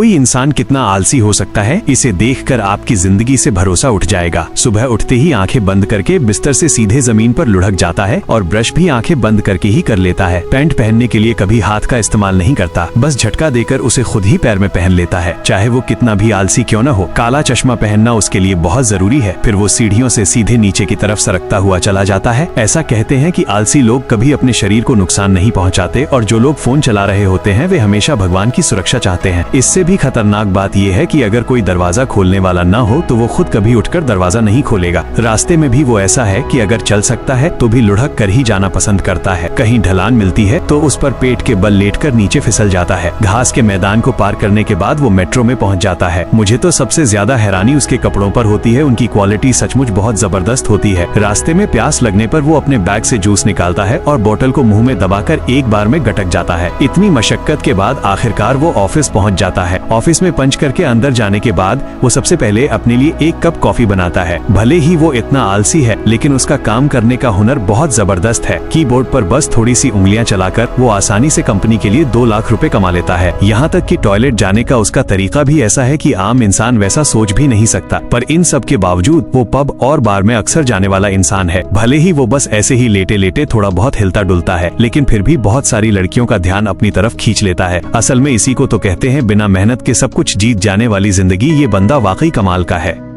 कोई इंसान कितना आलसी हो सकता है, इसे देखकर आपकी जिंदगी से भरोसा उठ जाएगा। सुबह उठते ही आंखें बंद करके बिस्तर से सीधे जमीन पर लुढ़क जाता है और ब्रश भी आंखें बंद करके ही कर लेता है। पैंट पहनने के लिए कभी हाथ का इस्तेमाल नहीं करता, बस झटका देकर उसे खुद ही पैर में पहन लेता है, चाहे वो कितना भी आलसी क्यों न हो। काला चश्मा पहनना उसके लिए बहुत जरूरी है। फिर वो सीढ़ियों से सीधे नीचे की तरफ सरकता हुआ चला जाता है। ऐसा कहते हैं कि आलसी लोग कभी अपने शरीर को नुकसान नहीं पहुंचाते और जो लोग फोन चला रहे होते हैं वे हमेशा भगवान की सुरक्षा चाहते हैं। इससे भी खतरनाक बात यह है कि अगर कोई दरवाजा खोलने वाला न हो तो वो खुद कभी उठकर दरवाजा नहीं खोलेगा। रास्ते में भी वो ऐसा है कि अगर चल सकता है तो भी लुढ़क कर ही जाना पसंद करता है। कहीं ढलान मिलती है तो उस पर पेट के बल लेटकर नीचे फिसल जाता है। घास के मैदान को पार करने के बाद वो मेट्रो में पहुंच जाता है। मुझे तो सबसे ज्यादा हैरानी उसके कपड़ों पर होती है, उनकी क्वालिटी सचमुच बहुत जबरदस्त होती है। रास्ते में प्यास लगने पर वो अपने बैग से जूस निकालता है और बोतल को मुंह में दबाकर एक बार में गटक जाता है। इतनी मशक्कत के बाद आखिरकार वो ऑफिस पहुंच जाता है। ऑफिस में पंच करके अंदर जाने के बाद वो सबसे पहले अपने लिए एक कप कॉफी बनाता है। भले ही वो इतना आलसी है लेकिन उसका काम करने का हुनर बहुत जबरदस्त है। कीबोर्ड पर बस थोड़ी सी उंगलियां चलाकर वो आसानी से कंपनी के लिए 2 लाख रुपए कमा लेता है। यहाँ तक कि टॉयलेट जाने का उसका तरीका भी ऐसा है कि आम इंसान वैसा सोच भी नहीं सकता। पर इन सब के बावजूद वो पब और बार में अक्सर जाने वाला इंसान है। भले ही वो बस ऐसे ही लेटे लेटे थोड़ा बहुत हिलता डुलता है, लेकिन फिर भी बहुत सारी लड़कियों का ध्यान अपनी तरफ खींच लेता है। असल में इसी को तो कहते हैं बिना मेहनत के सब कुछ जीत जाने वाली जिंदगी। ये बंदा वाकई कमाल का है।